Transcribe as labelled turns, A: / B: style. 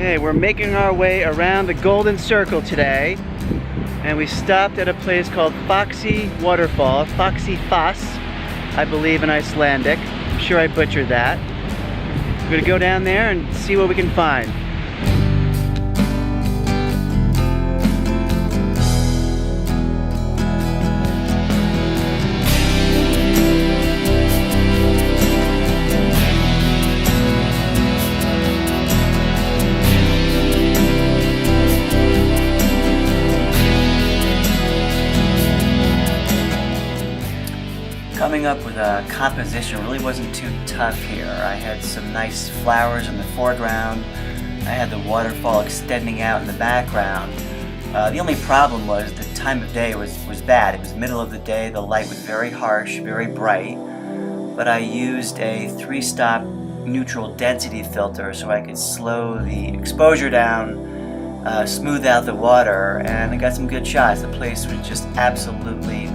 A: Okay, we're making our way around the Golden Circle today, and we stopped at a place called Waterfall, Faxifoss, I believe in Icelandic. I'm sure I butchered that. We're gonna go down there and see what we can find. Coming up with a composition really wasn't too tough here. I had some nice flowers in the foreground. I had the waterfall extending out in the background. The only problem was the time of day was bad. It was middle of the day, the light was very harsh, very bright, but I used a 3-stop neutral density filter so I could slow the exposure down, smooth out the water, and I got some good shots. The place was just absolutely